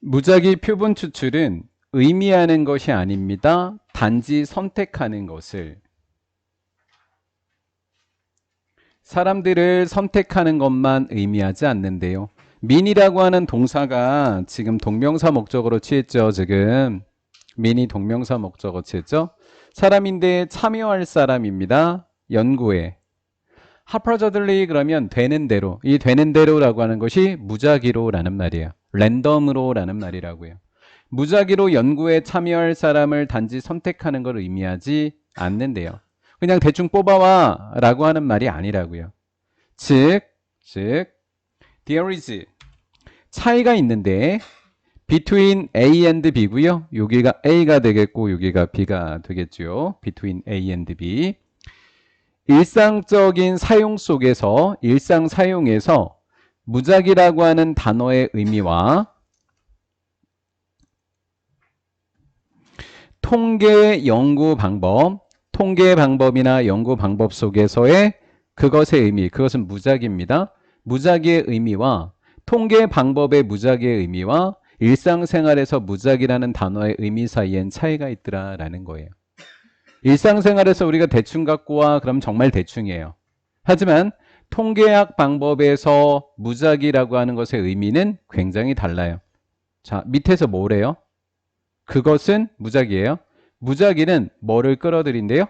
무작위 표본 추출은 의미하는 것이 아닙니다. 단지 선택하는 것을. 사람들을 선택하는 것만 의미하지 않는데요. 민이라고 하는 동사가 지금 동명사 목적으로 취했죠. 지금 민이 동명사 목적으로 취했죠. 사람인데 참여할 사람입니다. 연구에. 하프라저들리 그러면 되는 대로. 이 되는 대로라고 하는 것이 무작위로라는 말이에요. 랜덤으로라는 말이라고요. 무작위로 연구에 참여할 사람을 단지 선택하는 걸 의미하지 않는데요. 그냥 대충 뽑아와 라고 하는 말이 아니라고요. 즉, there is 차이가 있는데 between A and B고요. 여기가 A가 되겠고 여기가 B가 되겠죠. between A and B. 일상적인 사용 속에서 일상 사용에서 무작위라고 하는 단어의 의미와 통계 연구 방법, 통계 방법이나 연구 방법 속에서의 그것의 의미, 그것은 무작위입니다. 무작위의 의미와 통계 방법의 무작위의 의미와 일상생활에서 무작위라는 단어의 의미 사이엔 차이가 있더라라는 거예요. 일상생활에서 우리가 대충 갖고 와 그럼 정말 대충이에요. 하지만 통계학 방법에서 무작위라고 하는 것의 의미는 굉장히 달라요. 자, 밑에서 뭐래요? 그것은 무작위예요. 무작위는 뭐를 끌어들인대요?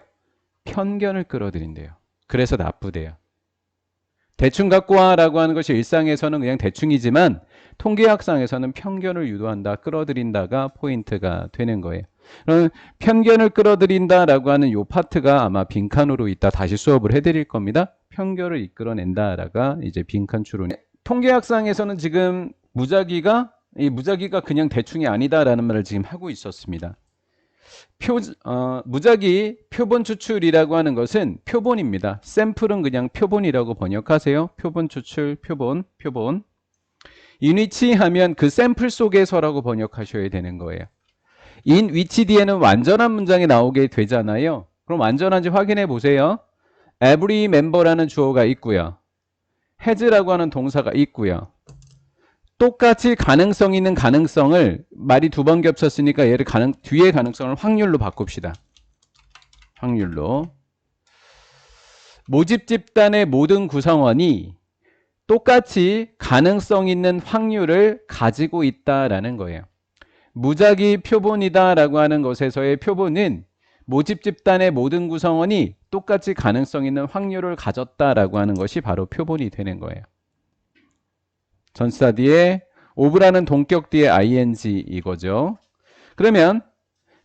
편견을 끌어들인대요. 그래서 나쁘대요. 대충 갖고 와라고 하는 것이 일상에서는 그냥 대충이지만 통계학상에서는 편견을 유도한다, 끌어들인다가 포인트가 되는 거예요. 그럼 편견을 끌어들인다라고 하는 요 파트가 아마 빈칸으로 이따 다시 수업을 해드릴 겁니다. 편견을 이끌어낸다라가 이제 빈칸 추론. 통계학상에서는 지금 이 무작위가 그냥 대충이 아니다라는 말을 지금 하고 있었습니다. 무작위 표본 추출이라고 하는 것은 표본입니다. 샘플은 그냥 표본이라고 번역하세요. 표본 추출, 표본. 인위치 하면 그 샘플 속에서라고 번역하셔야 되는 거예요. 인 위치 뒤에는 완전한 문장이 나오게 되잖아요. 그럼 완전한지 확인해 보세요. every member라는 주어가 있고요. has라고 하는 동사가 있고요. 똑같이 가능성 있는 가능성을 말이 두 번 겹쳤으니까 얘를 뒤에 가능성을 확률로 바꿉시다. 확률로. 모집 집단의 모든 구성원이 똑같이 가능성 있는 확률을 가지고 있다라는 거예요. 무작위 표본이다라고 하는 것에서의 표본은 모집 집단의 모든 구성원이 똑같이 가능성 있는 확률을 가졌다라고 하는 것이 바로 표본이 되는 거예요. 전치사 뒤에 of라는 동격 뒤에 ing 이거죠. 그러면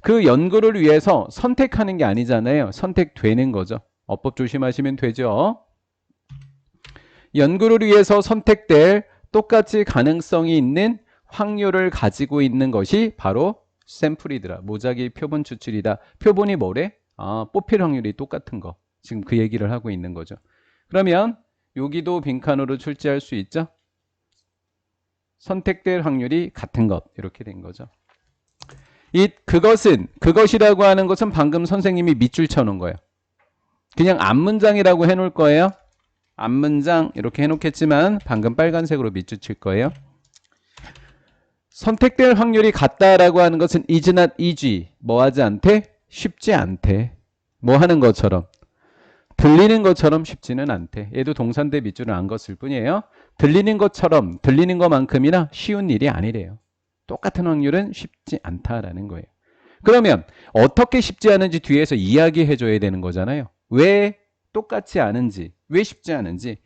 그 연구를 위해서 선택하는 게 아니잖아요. 선택되는 거죠. 어법 조심하시면 되죠. 연구를 위해서 선택될 똑같이 가능성이 있는 확률을 가지고 있는 것이 바로 샘플이더라. 무작위 표본 추출이다. 표본이 뭐래? 뽑힐 확률이 똑같은 거. 지금 그 얘기를 하고 있는 거죠. 그러면 여기도 빈칸으로 출제할 수 있죠. 선택될 확률이 같은 것. 이렇게 된 거죠. 그것이라고 하는 것은 방금 선생님이 밑줄 쳐놓은 거예요. 그냥 앞문장이라고 해놓을 거예요. 앞문장 이렇게 해놓겠지만 방금 빨간색으로 밑줄 칠 거예요. 선택될 확률이 같다라고 하는 것은 is not easy. 뭐 하지 않대? 쉽지 않대. 뭐 하는 것처럼. 들리는 것처럼 쉽지는 않대. 얘도 동사인데 밑줄을 안 걷을 뿐이에요. 들리는 것처럼, 들리는 것만큼이나 쉬운 일이 아니래요. 똑같은 확률은 쉽지 않다라는 거예요. 그러면 어떻게 쉽지 않은지 뒤에서 이야기해 줘야 되는 거잖아요. 왜 똑같지 않은지, 왜 쉽지 않은지.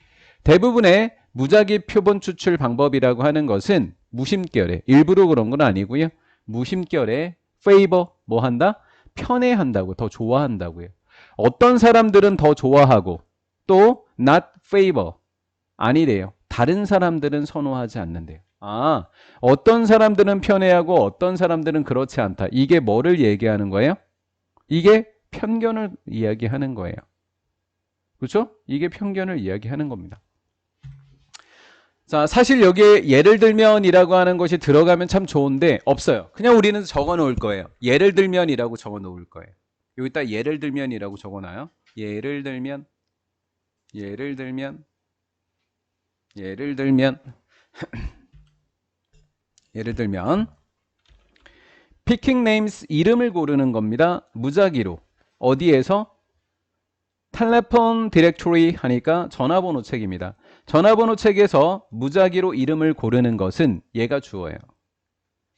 대부분의 무작위 표본 추출 방법이라고 하는 것은 무심결에, 일부러 그런 건 아니고요. 무심결에 favor 뭐 한다? 편애한다고, 더 좋아한다고요. 어떤 사람들은 더 좋아하고 또 not favor 아니래요. 다른 사람들은 선호하지 않는데요. 어떤 사람들은 편애하고 어떤 사람들은 그렇지 않다. 이게 뭐를 얘기하는 거예요? 이게 편견을 이야기하는 거예요. 그렇죠? 이게 편견을 이야기하는 겁니다. 자, 사실 여기에 예를 들면이라고 하는 것이 들어가면 참 좋은데 없어요. 그냥 우리는 적어 놓을 거예요. 예를 들면이라고 적어 놓을 거예요. 여기다 예를 들면이라고 적어 놔요. 예를 들면 예를 들면 picking names 이름을 고르는 겁니다. 무작위로. 어디에서? 텔레폰 디렉토리 하니까 전화번호 책입니다. 전화번호 책에서 무작위로 이름을 고르는 것은 얘가 주어예요.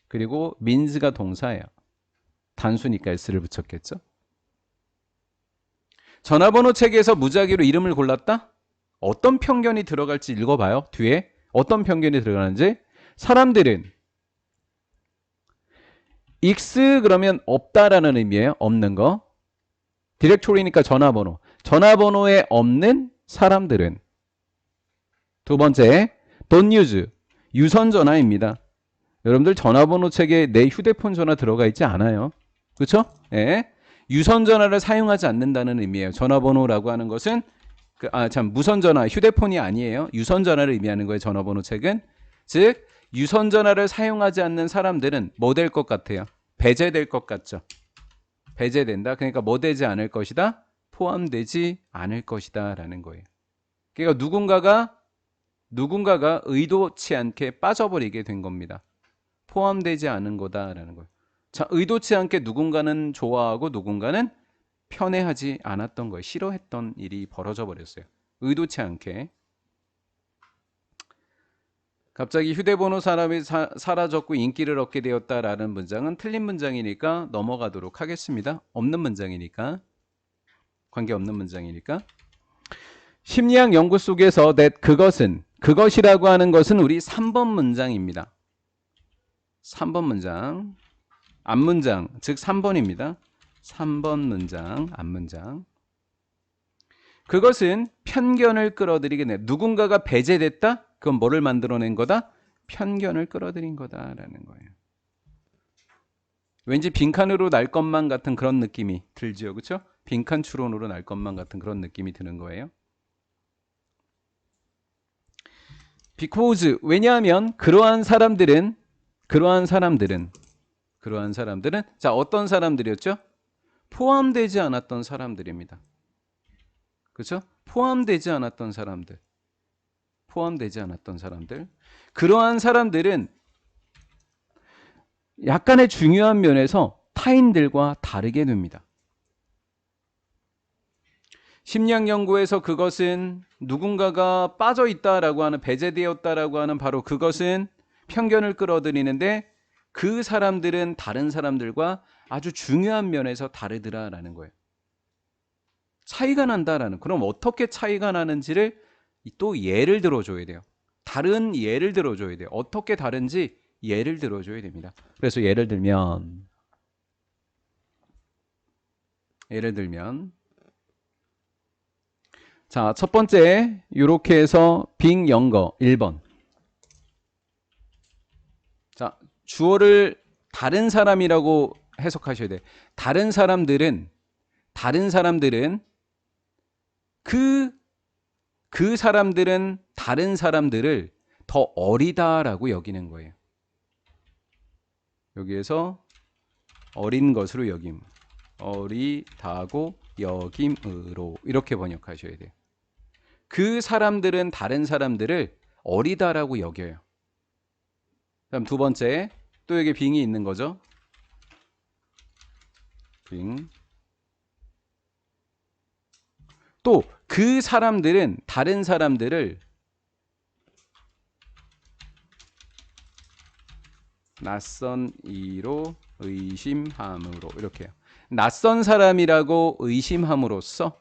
그리고 means가 동사예요. 단수니까 s를 붙였겠죠. 전화번호 책에서 무작위로 이름을 골랐다? 어떤 편견이 들어갈지 읽어봐요. 뒤에 어떤 편견이 들어가는지. 사람들은 X 그러면 없다라는 의미예요. 없는 거. 디렉토리니까 전화번호. 전화번호에 없는 사람들은. 두 번째, don't use. 유선 전화입니다. 여러분들 전화번호 책에 내 휴대폰 전화 들어가 있지 않아요. 그렇죠? 예. 유선 전화를 사용하지 않는다는 의미예요. 전화번호라고 하는 것은 무선 전화, 휴대폰이 아니에요. 유선 전화를 의미하는 거예요. 전화번호 책은. 즉 유선 전화를 사용하지 않는 사람들은 뭐 될 것 같아요? 배제될 것 같죠. 배제된다. 그러니까 뭐 되지 않을 것이다? 포함되지 않을 것이다 라는 거예요. 그러니까 누군가가 의도치 않게 빠져버리게 된 겁니다. 포함되지 않은 거다라는 거예요. 자, 의도치 않게 누군가는 좋아하고 누군가는 편애하지 않았던 거예요. 싫어했던 일이 벌어져 버렸어요. 의도치 않게. 갑자기 휴대번호 사람이 사라졌고 인기를 얻게 되었다라는 문장은 틀린 문장이니까 넘어가도록 하겠습니다. 없는 문장이니까. 관계없는 문장이니까. 심리학 연구 속에서 그것이라고 하는 것은 우리 3번 문장입니다. 3번 문장. 앞문장, 즉 3번입니다. 3번 문장, 앞문장. 그것은 편견을 끌어들이게 돼. 누군가가 배제됐다? 그건 뭐를 만들어낸 거다? 편견을 끌어들인 거다라는 거예요. 왠지 빈칸으로 날 것만 같은 그런 느낌이 들지요. 그렇죠? 빈칸 추론으로 날 것만 같은 그런 느낌이 드는 거예요. because 왜냐하면 그러한 사람들은 자, 어떤 사람들이었죠? 포함되지 않았던 사람들입니다. 그렇죠? 포함되지 않았던 사람들. 그러한 사람들은 약간의 중요한 면에서 타인들과 다르게 됩니다. 심리학 연구에서 그것은 누군가가 빠져 있다라고 하는, 배제되었다라고 하는 바로 그것은 편견을 끌어들이는데 그 사람들은 다른 사람들과 아주 중요한 면에서 다르더라라는 거예요. 차이가 난다라는. 그럼 어떻게 차이가 나는지를 또 예를 들어줘야 돼요. 다른 예를 들어줘야 돼요. 어떻게 다른지 예를 들어줘야 됩니다. 그래서 예를 들면 자, 첫 번째 이렇게 해서 빙 영거 1번. 자, 주어를 다른 사람이라고 해석하셔야 돼요. 다른 사람들은 그 사람들은 다른 사람들을 더 어리다라고 여기는 거예요. 여기에서 어린 것으로 여김. 어리다고 여김으로 이렇게 번역하셔야 돼요. 그 사람들은 다른 사람들을 어리다라고 여겨요. 그다음 두 번째, 또 여기 빙이 있는 거죠. 빙. 또 그 사람들은 다른 사람들을 낯선 이로 의심함으로 이렇게 해요. 낯선 사람이라고 의심함으로써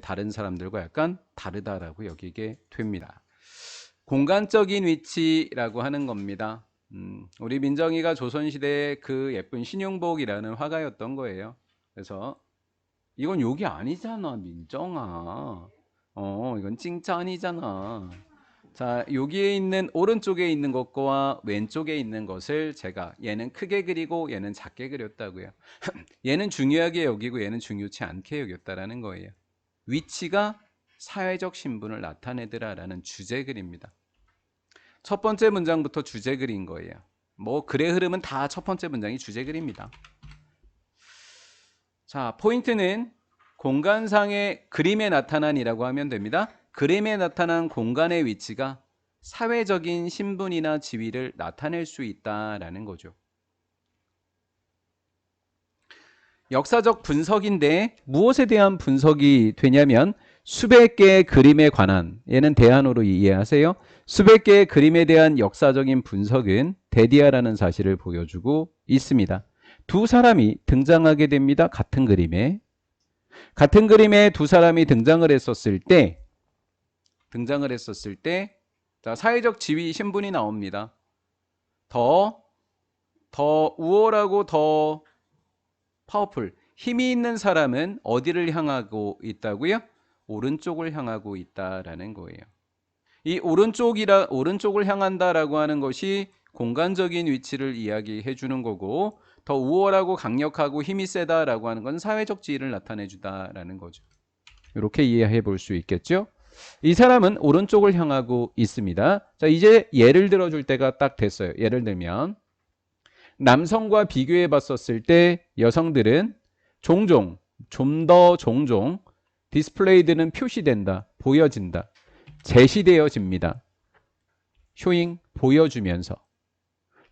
다른 사람들과 약간 다르다라고 여기게 됩니다. 공간적인 위치라고 하는 겁니다. 우리 민정이가 조선시대의 그 예쁜 신용복이라는 화가였던 거예요. 그래서 이건 욕이 아니잖아, 민정아. 이건 찡짜 아니잖아. 자, 여기에 있는 오른쪽에 있는 것과 왼쪽에 있는 것을 제가 얘는 크게 그리고 얘는 작게 그렸다고요. 얘는 중요하게 여기고 얘는 중요치 않게 여겼다라는 거예요. 위치가 사회적 신분을 나타내더라라는 주제글입니다. 첫 번째 문장부터 주제글인 거예요. 뭐 글의 흐름은 다 첫 번째 문장이 주제글입니다. 자, 포인트는 공간상의 그림에 나타난이라고 하면 됩니다. 그림에 나타난 공간의 위치가 사회적인 신분이나 지위를 나타낼 수 있다라는 거죠. 역사적 분석인데 무엇에 대한 분석이 되냐면 수백 개의 그림에 관한, 얘는 대안으로 이해하세요. 수백 개의 그림에 대한 역사적인 분석은 데디아라는 사실을 보여주고 있습니다. 두 사람이 등장하게 됩니다. 같은 그림에 두 사람이 등장을 했었을 때 자, 사회적 지위 신분이 나옵니다. 더 우월하고 더 파워풀, 힘이 있는 사람은 어디를 향하고 있다고요? 오른쪽을 향하고 있다라는 거예요. 이 오른쪽을 향한다라고 하는 것이 공간적인 위치를 이야기해 주는 거고, 더 우월하고 강력하고 힘이 세다라고 하는 건 사회적 지위를 나타내 주다라는 거죠. 이렇게 이해해 볼 수 있겠죠? 이 사람은 오른쪽을 향하고 있습니다. 자, 이제 예를 들어 줄 때가 딱 됐어요. 예를 들면 남성과 비교해 봤었을 때 여성들은 종종, 좀 더 종종 디스플레이드는 표시된다, 보여진다, 제시되어집니다. 쇼잉,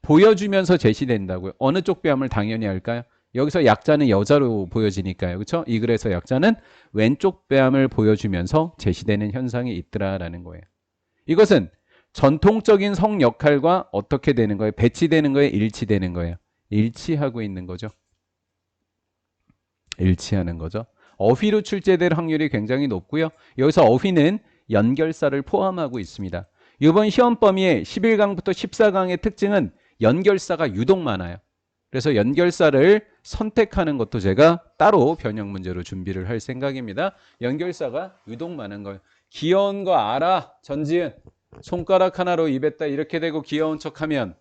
보여주면서 제시된다고요. 어느 쪽 뺨을 당연히 할까요? 여기서 약자는 여자로 보여지니까요. 그렇죠? 이 글에서 약자는 왼쪽 뺨을 보여주면서 제시되는 현상이 있더라라는 거예요. 이것은 전통적인 성 역할과 어떻게 되는 거예요? 배치되는 거예요? 일치되는 거예요? 일치하고 있는 거죠. 일치하는 거죠. 어휘로 출제될 확률이 굉장히 높고요. 여기서 어휘는 연결사를 포함하고 있습니다. 이번 시험 범위의 11강부터 14강의 특징은 연결사가 유독 많아요. 그래서 연결사를 선택하는 것도 제가 따로 변형 문제로 준비를 할 생각입니다. 연결사가 유독 많은 거예요. 귀여운 거 알아, 전지은. 손가락 하나로 입에다 이렇게 대고 귀여운 척하면,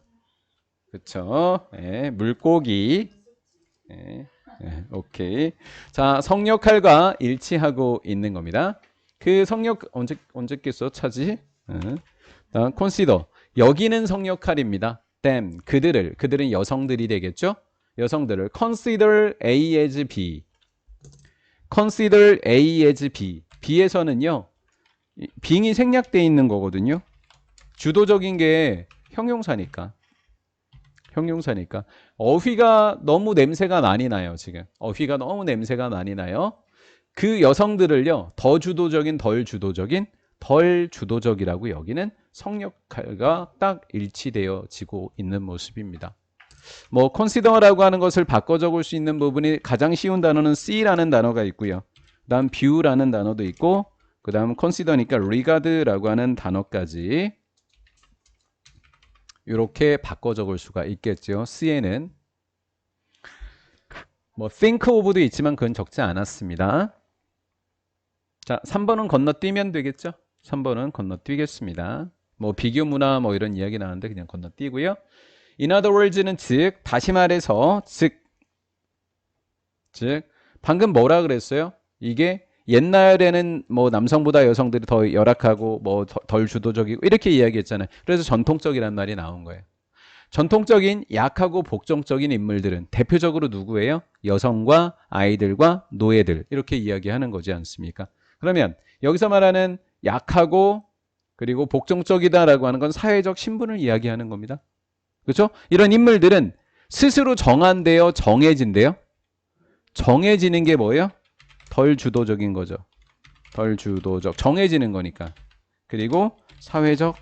그쵸? 네, 물고기. 네, 네, 오케이. 자, 성역할과 일치하고 있는 겁니다. 그 성역 언제 깼어? 차지? 다음 consider. 여기는 성역할입니다. them, 그들은 여성들이 되겠죠? 여성들을 consider A as B. consider A as B. B에서는요, 빙이 생략되어 있는 거거든요. 주도적인 게 형용사니까. 어휘가 너무 냄새가 많이 나요. 지금 어휘가 너무 냄새가 많이 나요. 그 여성들을요, 더 주도적인, 덜 주도적인, 덜 주도적이라고 여기는 성역할과 딱 일치되어지고 있는 모습입니다. 뭐 consider라고 하는 것을 바꿔 적을 수 있는 부분이 가장 쉬운 단어는 see라는 단어가 있고요. 그다음 view라는 단어도 있고, 그 다음 consider니까 regard라고 하는 단어까지 이렇게 바꿔 적을 수가 있겠죠. C에는 뭐 think of도 있지만 그건 적지 않았습니다. 자, 3번은 건너뛰면 되겠죠. 3번은 건너뛰겠습니다. 뭐 비교 문화 뭐 이런 이야기 나왔는데 그냥 건너뛰고요. In other words는 즉, 다시 말해서 즉 방금 뭐라 그랬어요? 이게 옛날에는 뭐 남성보다 여성들이 더 열악하고 뭐 덜 주도적이고 이렇게 이야기했잖아요. 그래서 전통적이란 말이 나온 거예요. 전통적인 약하고 복종적인 인물들은 대표적으로 누구예요? 여성과 아이들과 노예들, 이렇게 이야기하는 거지 않습니까? 그러면 여기서 말하는 약하고 그리고 복종적이다라고 하는 건 사회적 신분을 이야기하는 겁니다. 그렇죠? 이런 인물들은 스스로 정한되어 정해진대요. 정해지는 게 뭐예요? 덜 주도적인 거죠. 덜 주도적, 정해지는 거니까. 그리고 사회적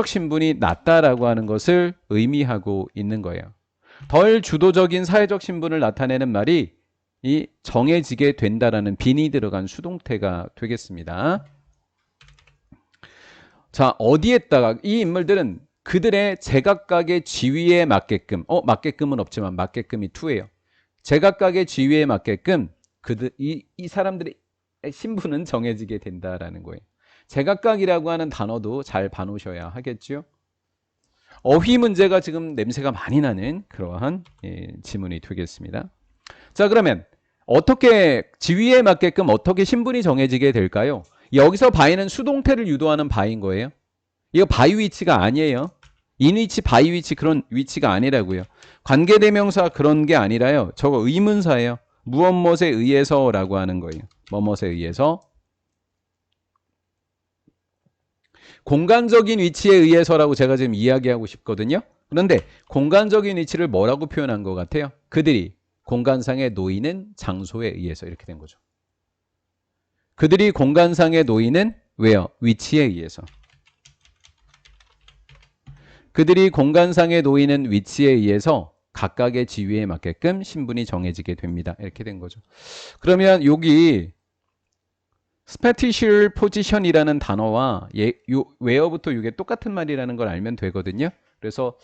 신분이 낮다라고 하는 것을 의미하고 있는 거예요. 덜 주도적인 사회적 신분을 나타내는 말이 이 정해지게 된다라는 빈이 들어간 수동태가 되겠습니다. 자, 어디에다가 이 인물들은 그들의 제각각의 지위에 맞게끔, 맞게끔은 없지만 맞게끔이 2예요. 제각각의 지위에 맞게끔 이 사람들의 신분은 정해지게 된다라는 거예요. 제각각이라고 하는 단어도 잘 봐놓으셔야 하겠죠. 어휘 문제가 지금 냄새가 많이 나는 그러한 지문이 되겠습니다. 자, 그러면 어떻게 지위에 맞게끔 어떻게 신분이 정해지게 될까요? 여기서 바이는 수동태를 유도하는 바인 거예요. 이거 바이 위치가 아니에요. 인 위치, 바이 위치 그런 위치가 아니라고요. 관계대명사 그런 게 아니라요. 저거 의문사예요. 무엇무엇에 의해서라고 하는 거예요. 뭐뭇에 의해서. 공간적인 위치에 의해서라고 제가 지금 이야기하고 싶거든요. 그런데 공간적인 위치를 뭐라고 표현한 것 같아요? 그들이 공간상에 놓이는 장소에 의해서 이렇게 된 거죠. 그들이 공간상에 놓이는 왜요? 위치에 의해서. 그들이 공간상에 놓이는 위치에 의해서 각각의 지위에 맞게끔 신분이 정해지게 됩니다. 이렇게 된 거죠. 그러면 여기 spatial position이라는 단어와 where부터 이게 똑같은 말이라는 걸 알면 되거든요. 그래서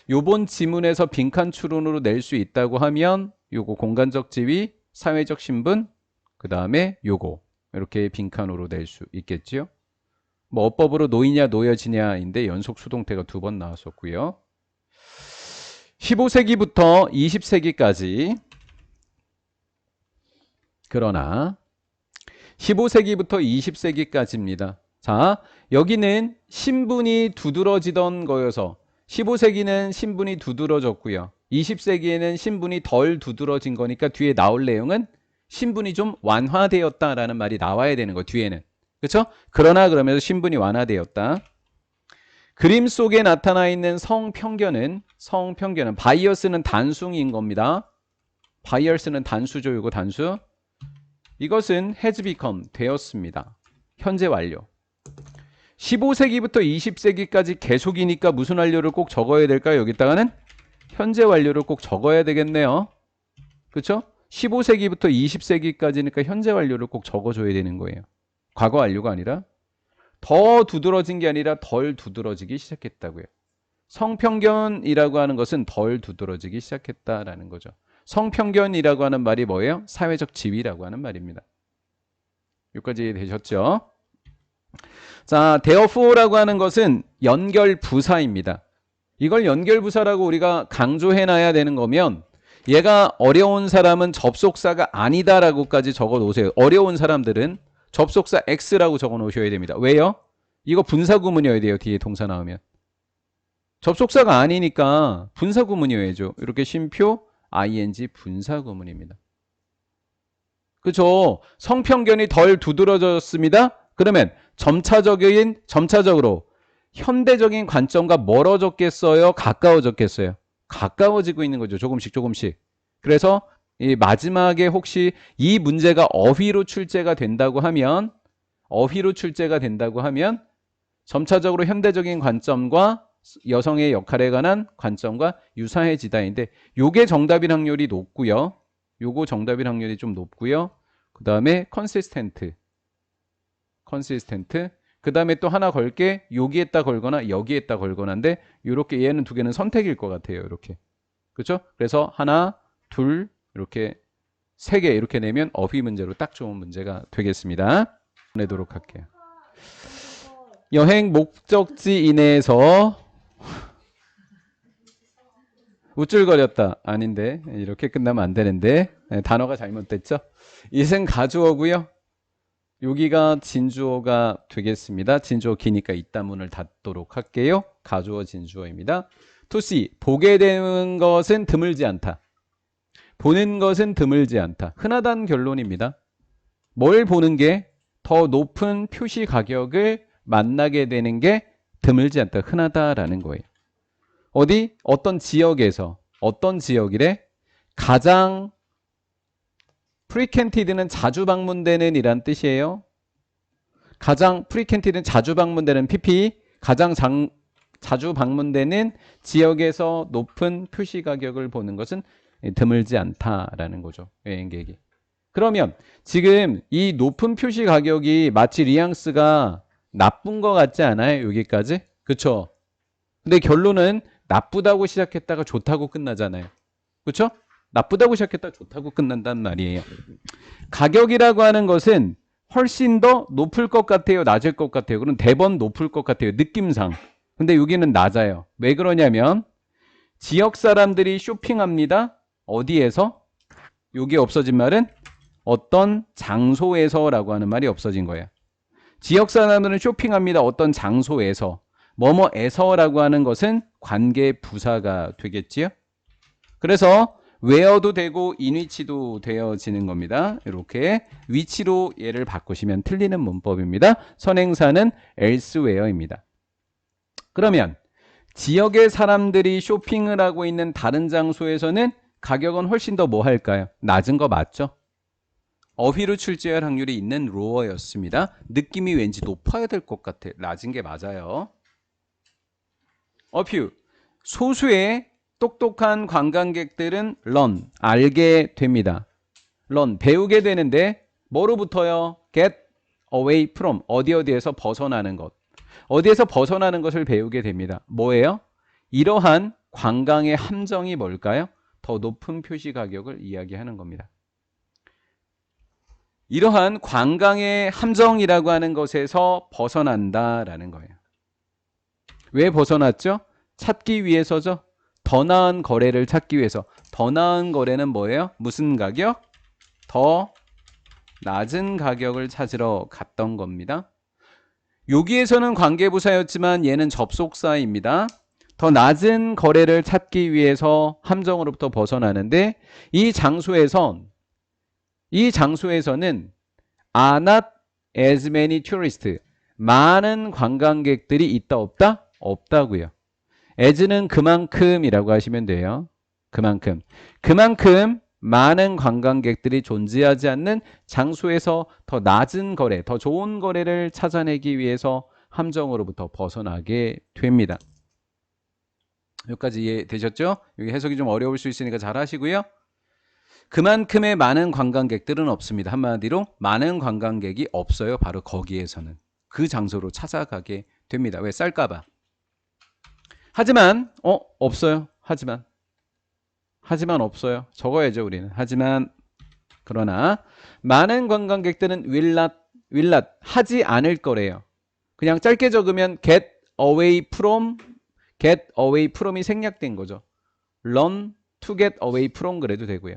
요번 지문에서 빈칸 추론으로 낼 수 있다고 하면 요거 공간적 지위, 사회적 신분, 그 다음에 요거 이렇게 빈칸으로 낼 수 있겠죠. 뭐 어법으로 놓이냐 놓여지냐인데 연속 수동태가 2번 나왔었고요. 15세기부터 20세기까지 그러나 15세기부터 20세기까지입니다. 자, 여기는 신분이 두드러지던 거여서 15세기는 신분이 두드러졌고요. 20세기에는 신분이 덜 두드러진 거니까 뒤에 나올 내용은 신분이 좀 완화되었다라는 말이 나와야 되는 거 뒤에는. 그렇죠? 그러나 그러면서 신분이 완화되었다. 그림 속에 나타나 있는 성편견은 바이어스는 단수인 겁니다. 바이어스는 단수죠. 이거 단수. 이것은 has become 되었습니다. 현재 완료. 15세기부터 20세기까지 계속이니까 무슨 완료를 꼭 적어야 될까요? 여기다가는 현재 완료를 꼭 적어야 되겠네요. 그렇죠? 15세기부터 20세기까지니까 현재 완료를 꼭 적어줘야 되는 거예요. 과거 완료가 아니라 더 두드러진 게 아니라 덜 두드러지기 시작했다고요. 성편견이라고 하는 것은 덜 두드러지기 시작했다라는 거죠. 성편견이라고 하는 말이 뭐예요? 사회적 지위라고 하는 말입니다. 여기까지 되셨죠? 자, therefore라고 하는 것은 연결부사입니다. 이걸 연결부사라고 우리가 강조해놔야 되는 거면 얘가 어려운 사람은 접속사가 아니다라고까지 적어 놓으세요. 어려운 사람들은 접속사 X라고 적어 놓으셔야 됩니다. 왜요? 이거 분사구문이어야 돼요. 뒤에 동사 나오면. 접속사가 아니니까 분사구문이어야죠. 이렇게 쉼표 ing 분사구문입니다. 그렇죠? 성편견이 덜 두드러졌습니다. 그러면 점차적으로 현대적인 관점과 멀어졌겠어요? 가까워졌겠어요? 가까워지고 있는 거죠. 조금씩. 그래서 이 마지막에 혹시 이 문제가 어휘로 출제가 된다고 하면 점차적으로 현대적인 관점과 여성의 역할에 관한 관점과 유사해지다인데 요게 정답일 확률이 높고요. 요거 정답일 확률이 좀 높고요. 그 다음에 컨시스텐트. 그 다음에 또 하나 걸게 여기에다 걸거나 여기에다 걸거나인데 요렇게 얘는 두 개는 선택일 것 같아요. 이렇게. 그렇죠? 그래서 하나, 둘, 이렇게 세 개 이렇게 내면 어휘 문제로 딱 좋은 문제가 되겠습니다. 내도록 할게요. 여행 목적지 이내에서 우쭐거렸다. 아닌데 이렇게 끝나면 안 되는데 단어가 잘못됐죠. 이승 가주어고요. 여기가 진주어가 되겠습니다. 진주어 기니까 이따 문을 닫도록 할게요. 가주어 진주어입니다. to see 보게 되는 것은 드물지 않다. 보는 것은 드물지 않다. 흔하다는 결론입니다. 뭘 보는 게 더 높은 표시 가격을 만나게 되는 게 드물지 않다. 흔하다라는 거예요. 어떤 지역에서 어떤 지역이래? 가장 frequented는 자주 방문되는 이란 뜻이에요. 가장 frequented는 자주 방문되는 PP 가장 자주 방문되는 지역에서 높은 표시 가격을 보는 것은 드물지 않다라는 거죠. 여행객이. 그러면 지금 이 높은 표시 가격이 마치 뉘앙스가 나쁜 것 같지 않아요? 여기까지? 그쵸? 근데 결론은 나쁘다고 시작했다가 좋다고 끝나잖아요. 그쵸? 나쁘다고 시작했다가 좋다고 끝난단 말이에요. 가격이라고 하는 것은 훨씬 더 높을 것 같아요? 낮을 것 같아요? 그럼 대번 높을 것 같아요. 느낌상. 근데 여기는 낮아요. 왜 그러냐면 지역 사람들이 쇼핑합니다. 어디에서? 여기 없어진 말은 어떤 장소에서라고 하는 말이 없어진 거예요. 지역 사람들은 쇼핑합니다. 어떤 장소에서. 뭐뭐에서라고 하는 것은 관계 부사가 되겠지요. 그래서 where도 되고 in which도 되어지는 겁니다. 이렇게 위치로 얘를 바꾸시면 틀리는 문법입니다. 선행사는 elsewhere입니다. 그러면 지역의 사람들이 쇼핑을 하고 있는 다른 장소에서는 가격은 훨씬 더 뭐 할까요? 낮은 거 맞죠? 어휘로 출제할 확률이 있는 로어였습니다. 느낌이 왠지 높아야 될 것 같아. 낮은 게 맞아요. 어퓨. 소수의 똑똑한 관광객들은 learn, 알게 됩니다. learn, 배우게 되는데 뭐로부터요? get away from, 어디에서 벗어나는 것. 어디에서 벗어나는 것을 배우게 됩니다. 뭐예요? 이러한 관광의 함정이 뭘까요? 더 높은 표시 가격을 이야기하는 겁니다. 이러한 관광의 함정이라고 하는 것에서 벗어난다라는 거예요. 왜 벗어났죠? 찾기 위해서죠. 더 나은 거래를 찾기 위해서. 더 나은 거래는 뭐예요? 무슨 가격? 더 낮은 가격을 찾으러 갔던 겁니다. 여기에서는 관계부사였지만 얘는 접속사입니다. 더 낮은 거래를 찾기 위해서 함정으로부터 벗어나는데 이 장소에서는 are not as many tourists. 많은 관광객들이 있다 없다? 없다고요. as는 그만큼이라고 하시면 돼요. 그만큼 많은 관광객들이 존재하지 않는 장소에서 더 낮은 거래, 더 좋은 거래를 찾아내기 위해서 함정으로부터 벗어나게 됩니다. 여기까지 이해되셨죠? 여기 해석이 좀 어려울 수 있으니까 잘 하시고요. 그만큼의 많은 관광객들은 없습니다. 한마디로 많은 관광객이 없어요. 바로 거기에서는. 그 장소로 찾아가게 됩니다. 왜? 쌀까봐. 하지만 없어요. 하지만 없어요. 적어야죠 우리는. 하지만 그러나 많은 관광객들은 will not 하지 않을 거래요. 그냥 짧게 적으면 get away from이 생략된 거죠. run to get away from 그래도 되고요.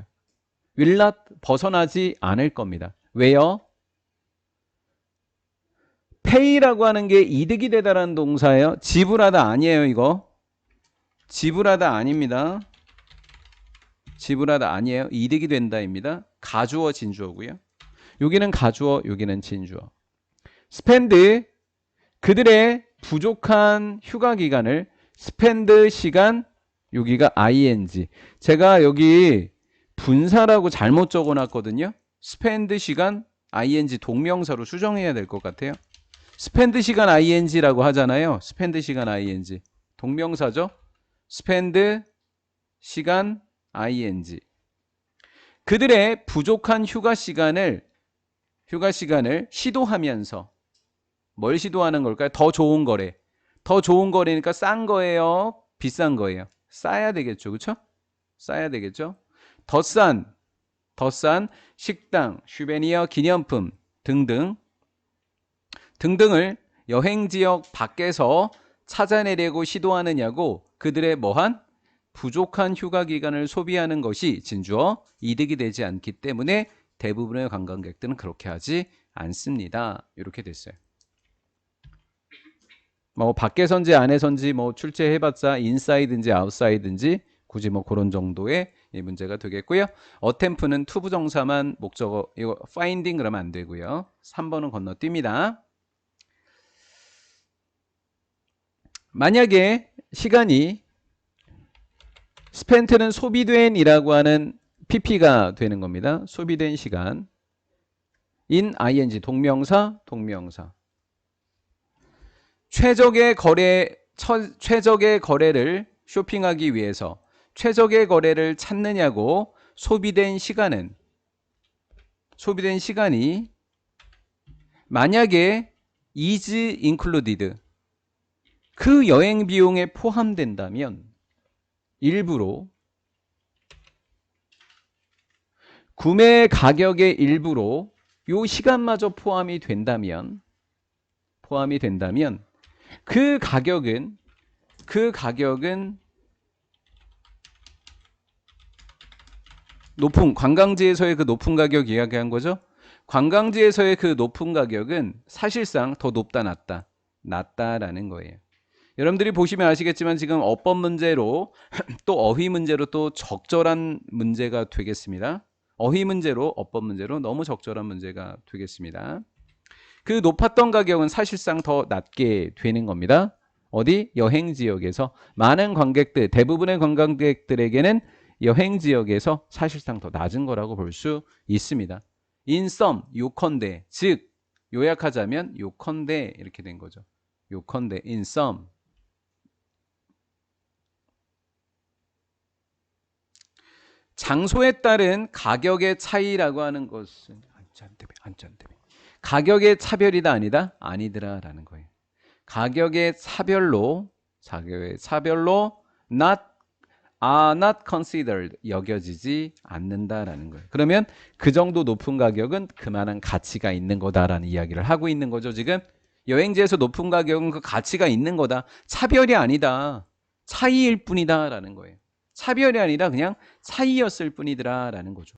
will not 벗어나지 않을 겁니다. 왜요? pay라고 하는 게 이득이 되다라는 동사예요. 지불하다 아니에요 이거. 지불하다 아닙니다. 지불하다 아니에요. 이득이 된다입니다. 가주어 진주어고요. 여기는 가주어, 여기는 진주어. spend, 그들의 부족한 휴가 기간을 spend 시간, 여기가 ing. 제가 여기 분사라고 잘못 적어놨거든요. spend 시간 ing 동명사로 수정해야 될 것 같아요. spend 시간 ing라고 하잖아요. spend 시간 ing 동명사죠. spend 시간 ing. 그들의 부족한 휴가 시간을 시도하면서 뭘 시도하는 걸까요? 더 좋은 거래. 더 좋은 거래니까 싼 거예요? 비싼 거예요? 싸야 되겠죠. 그렇죠? 싸야 되겠죠. 더 싼 식당, 슈베니어 기념품 등등을 여행지역 밖에서 찾아내려고 시도하느냐고 그들의 뭐한? 부족한 휴가 기간을 소비하는 것이 진주어 이득이 되지 않기 때문에 대부분의 관광객들은 그렇게 하지 않습니다. 이렇게 됐어요. 뭐 밖에선지 안에선지 뭐 출제해봤자 인사이드인지 아웃사이드인지 굳이 뭐 그런 정도의 문제가 되겠고요. 어템프는 투부정사만 목적어 이거 finding 그러면 안 되고요. 3번은 건너뜁니다. 만약에 시간이 spent는 소비된 이라고 하는 pp가 되는 겁니다. 소비된 시간. in ing 동명사. 최적의 거래를 쇼핑하기 위해서 최적의 거래를 찾느냐고 소비된 시간이 만약에 is included 그 여행 비용에 포함된다면 일부로 구매 가격의 일부로 요 시간마저 포함이 된다면 그 가격은 높은 관광지에서의 그 높은 가격 이야기한 거죠. 관광지에서의 그 높은 가격은 사실상 더 높다 낮다라는 거예요. 여러분들이 보시면 아시겠지만 지금 어법 문제로 또 어휘 문제로 또 적절한 문제가 되겠습니다. 어휘 문제로 어법 문제로 너무 적절한 문제가 되겠습니다. 그 높았던 가격은 사실상 더 낮게 되는 겁니다. 어디? 여행 지역에서 많은 관객들, 대부분의 관광객들에게는 여행 지역에서 사실상 더 낮은 거라고 볼 수 있습니다. In sum, 요컨대, 즉 요약하자면 요컨대 이렇게 된 거죠. 요컨대, in sum. 장소에 따른 가격의 차이라고 하는 것은 가격의 차별이다 아니다? 아니더라 라는 거예요. 가격의 차별로 not considered 여겨지지 않는다라는 거예요. 그러면 그 정도 높은 가격은 그만한 가치가 있는 거다라는 이야기를 하고 있는 거죠. 지금 여행지에서 높은 가격은 그 가치가 있는 거다. 차별이 아니다. 차이일 뿐이다라는 거예요. 차별이 아니라 그냥 차이였을 뿐이더라 라는 거죠.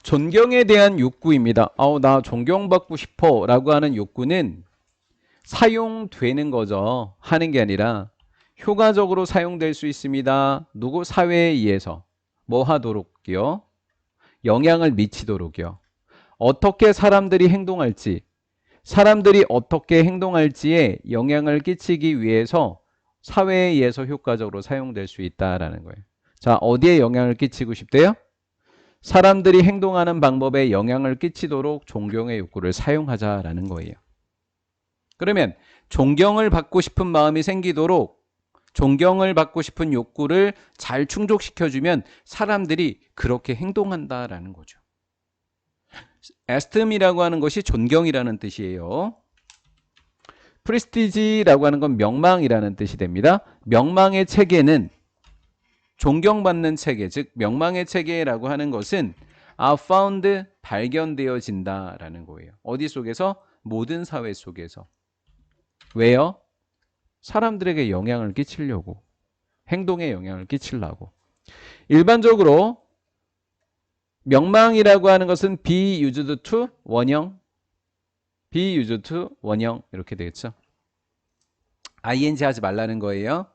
존경에 대한 욕구입니다. 나 존경받고 싶어 라고 하는 욕구는 사용되는 거죠. 하는 게 아니라 효과적으로 사용될 수 있습니다. 누구? 사회에 의해서 뭐 하도록요? 영향을 미치도록요. 어떻게 사람들이 행동할지, 사람들이 어떻게 행동할지에 영향을 끼치기 위해서 사회에 의해서 효과적으로 사용될 수 있다라는 거예요. 자, 어디에 영향을 끼치고 싶대요? 사람들이 행동하는 방법에 영향을 끼치도록 존경의 욕구를 사용하자라는 거예요. 그러면 존경을 받고 싶은 마음이 생기도록 존경을 받고 싶은 욕구를 잘 충족시켜주면 사람들이 그렇게 행동한다라는 거죠. 에스템이라고 하는 것이 존경이라는 뜻이에요. 프리스티지라고 하는 건 명망이라는 뜻이 됩니다. 명망의 체계는 존경받는 체계, 즉 명망의 체계라고 하는 것은 are found, 발견되어진다라는 거예요. 어디 속에서? 모든 사회 속에서. 왜요? 사람들에게 영향을 끼치려고. 행동에 영향을 끼치려고. 일반적으로 명망이라고 하는 것은 be used to 원형, be used to 원형 이렇게 되겠죠. ing 하지 말라는 거예요.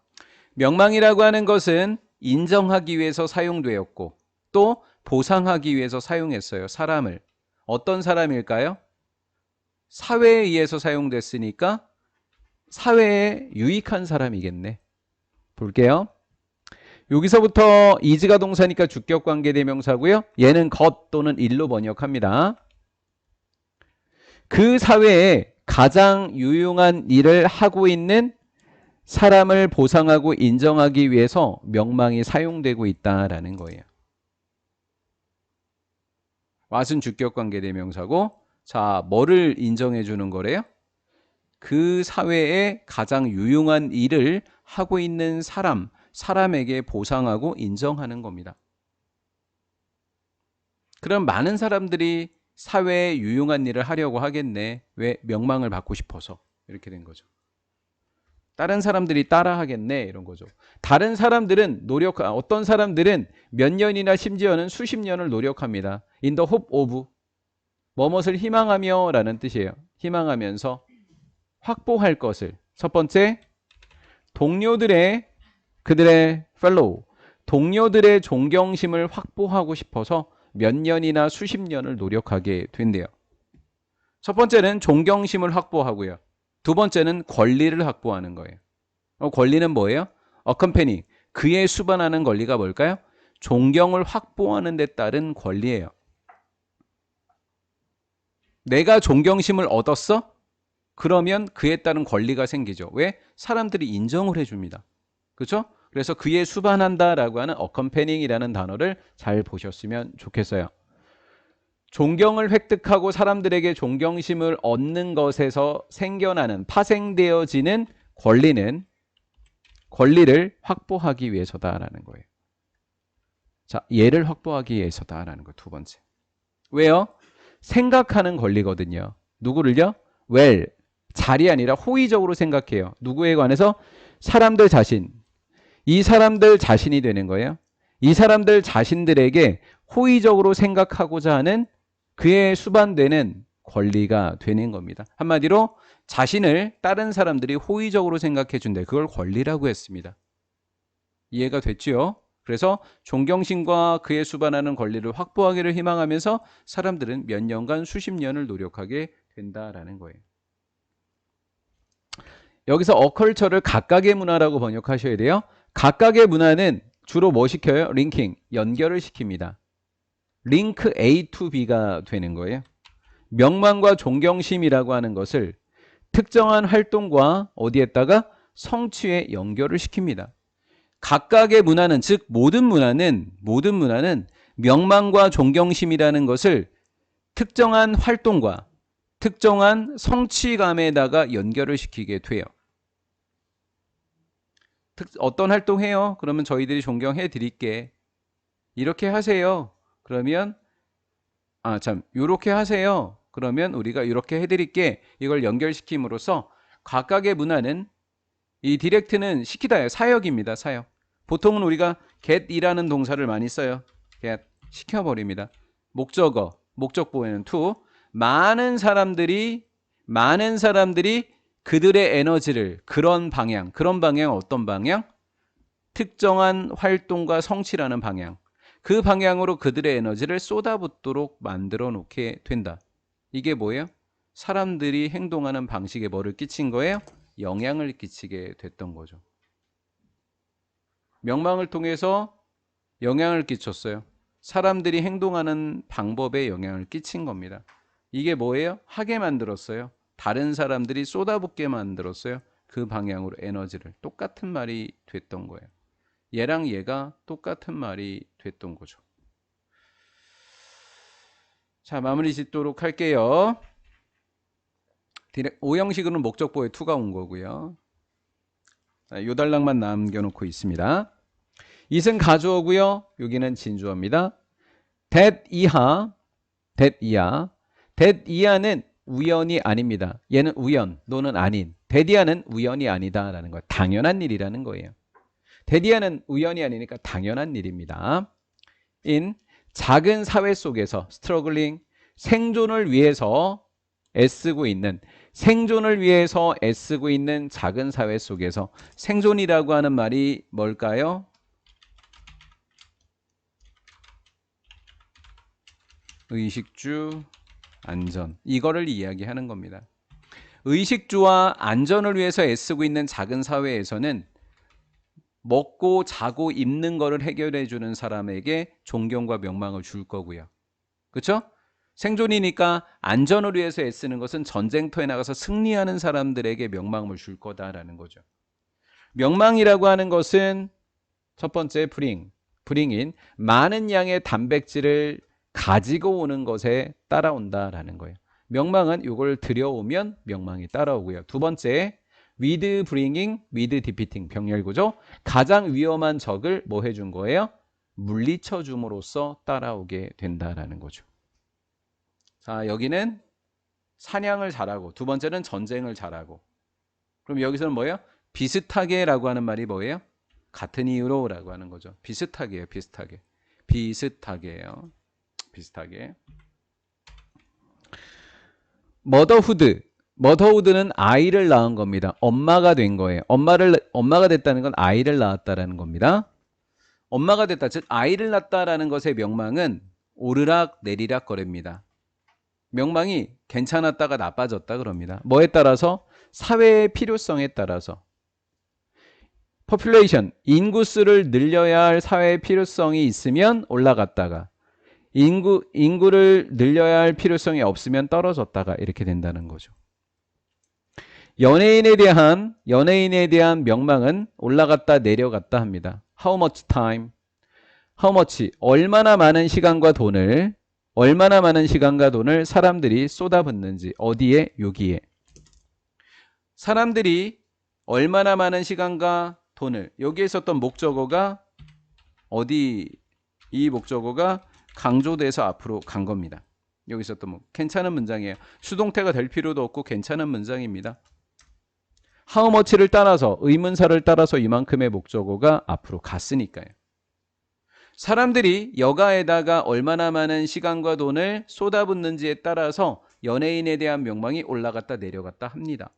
명망이라고 하는 것은 인정하기 위해서 사용되었고 또 보상하기 위해서 사용했어요. 사람을. 어떤 사람일까요? 사회에 의해서 사용됐으니까 사회에 유익한 사람이겠네. 볼게요. 여기서부터 is가 동사니까 주격관계대명사고요. 얘는 것 또는 일로 번역합니다. 그 사회에 가장 유용한 일을 하고 있는 사람을 보상하고 인정하기 위해서 명망이 사용되고 있다라는 거예요. what은 주격관계대명사고, 자, 뭐를 인정해 주는 거래요? 그 사회에 가장 유용한 일을 하고 있는 사람에게 보상하고 인정하는 겁니다. 그럼 많은 사람들이 사회에 유용한 일을 하려고 하겠네. 왜? 명망을 받고 싶어서. 이렇게 된 거죠. 다른 사람들이 따라 하겠네. 이런 거죠. 다른 사람들은 어떤 사람들은 몇 년이나 심지어는 수십 년을 노력합니다. In the hope of. 뭐뭇을 희망하며 라는 뜻이에요. 희망하면서 확보할 것을. 첫 번째, 그들의 fellow, 동료들의 존경심을 확보하고 싶어서 몇 년이나 수십 년을 노력하게 된대요. 첫 번째는 존경심을 확보하고요. 두 번째는 권리를 확보하는 거예요. 권리는 뭐예요? accompany, 그에 수반하는 권리가 뭘까요? 존경을 확보하는 데 따른 권리예요. 내가 존경심을 얻었어? 그러면 그에 따른 권리가 생기죠. 왜? 사람들이 인정을 해줍니다. 그렇죠? 그래서 그에 수반한다라고 하는 accompanying이라는 단어를 잘 보셨으면 좋겠어요. 존경을 획득하고 사람들에게 존경심을 얻는 것에서 생겨나는, 파생되어지는 권리를 확보하기 위해서다라는 거예요. 자, 얘를 확보하기 위해서다라는 거 두 번째. 왜요? 생각하는 권리거든요. 누구를요? well, 잘이 아니라 호의적으로 생각해요. 누구에 관해서? 사람들 자신. 이 사람들 자신이 되는 거예요. 이 사람들 자신들에게 호의적으로 생각하고자 하는 그에 수반되는 권리가 되는 겁니다. 한마디로 자신을 다른 사람들이 호의적으로 생각해 준대. 그걸 권리라고 했습니다. 이해가 됐죠? 그래서 존경심과 그에 수반하는 권리를 확보하기를 희망하면서 사람들은 몇 년간 수십 년을 노력하게 된다라는 거예요. 여기서 어컬처를 각각의 문화라고 번역하셔야 돼요. 각각의 문화는 주로 뭐 시켜요? 링킹, 연결을 시킵니다. 링크 A to B가 되는 거예요. 명망과 존경심이라고 하는 것을 특정한 활동과 어디에다가 성취에 연결을 시킵니다. 각각의 문화는, 즉 모든 문화는 명망과 존경심이라는 것을 특정한 활동과 특정한 성취감에다가 연결을 시키게 돼요. 어떤 활동해요? 그러면 저희들이 존경해 드릴게. 이렇게 하세요. 그러면 요렇게 하세요. 그러면 우리가 이렇게 해드릴게. 이걸 연결시킴으로써 각각의 문화는, 이 디렉트는 시키다예요. 사역입니다. 사역. 보통은 우리가 get이라는 동사를 많이 써요. get, 시켜버립니다. 목적어, 목적보에는 to. 많은 사람들이 그들의 에너지를 그런 방향 어떤 방향? 특정한 활동과 성취라는 방향. 그 방향으로 그들의 에너지를 쏟아붓도록 만들어 놓게 된다. 이게 뭐예요? 사람들이 행동하는 방식에 뭐를 끼친 거예요? 영향을 끼치게 됐던 거죠. 명망을 통해서 영향을 끼쳤어요. 사람들이 행동하는 방법에 영향을 끼친 겁니다. 이게 뭐예요? 하게 만들었어요. 다른 사람들이 쏟아붓게 만들었어요. 그 방향으로 에너지를. 똑같은 말이 됐던 거예요. 얘랑 얘가 똑같은 말이 됐던 거죠. 자, 마무리 짓도록 할게요. O형식으로는 목적보에 to가 온 거고요. 자, 요 단락만 남겨놓고 있습니다. it은 가주어고요. 여기는 진주어입니다. that 이하는 우연이 아닙니다. 얘는 우연, 너는 아닌. that 이하는 우연이 아니다라는 거예요. 당연한 일이라는 거예요. that 이하는 우연이 아니니까 당연한 일입니다. in 작은 사회 속에서 struggling, 생존을 위해서 애쓰고 있는 작은 사회 속에서, 생존이라고 하는 말이 뭘까요? 의식주, 안전, 이거를 이야기하는 겁니다. 의식주와 안전을 위해서 애쓰고 있는 작은 사회에서는 먹고 자고 입는 거를 해결해 주는 사람에게 존경과 명망을 줄 거고요. 그렇죠? 생존이니까 안전을 위해서 애쓰는 것은 전쟁터에 나가서 승리하는 사람들에게 명망을 줄 거다라는 거죠. 명망이라고 하는 것은 첫 번째 bring인 많은 양의 단백질을 가지고 오는 것에 따라온다라는 거예요. 명망은 이걸 들여오면 명망이 따라오고요. 두 번째 with bringing, with defeating 병렬구조. 가장 위험한 적을 뭐 해준 거예요? 물리쳐 줌으로써 따라오게 된다라는 거죠. 자, 여기는 사냥을 잘하고, 두 번째는 전쟁을 잘하고. 그럼 여기서는 뭐예요? 비슷하게라고 하는 말이 뭐예요? 같은 이유로라고 하는 거죠. 비슷하게요. 비슷하게요. 비슷하게. 머더후드는 아이를 낳은 겁니다. 엄마가 된 거예요. 엄마가 됐다는 건 아이를 낳았다라는 겁니다. 엄마가 됐다, 즉 아이를 낳았다라는 것의 명망은 오르락 내리락 거립니다. 명망이 괜찮았다가 나빠졌다 그럽니다. 뭐에 따라서? 사회의 필요성에 따라서. population, 인구수를 늘려야 할 사회의 필요성이 있으면 올라갔다가, 인구를 늘려야 할 필요성이 없으면 떨어졌다가 이렇게 된다는 거죠. 연예인에 대한 명망은 올라갔다 내려갔다 합니다. How much time? How much? 얼마나 많은 시간과 돈을 사람들이 쏟아붓는지. 어디에? 여기에. 사람들이 얼마나 많은 시간과 돈을, 여기에 있었던 목적어가 어디, 이 목적어가 강조돼서 앞으로 간 겁니다. 여기서 또 괜찮은 문장이에요. 수동태가 될 필요도 없고 괜찮은 문장입니다. how much를 따라서, 의문사를 따라서 이만큼의 목적어가 앞으로 갔으니까요. 사람들이 여가에다가 얼마나 많은 시간과 돈을 쏟아붓는지에 따라서 연예인에 대한 명망이 올라갔다 내려갔다 합니다.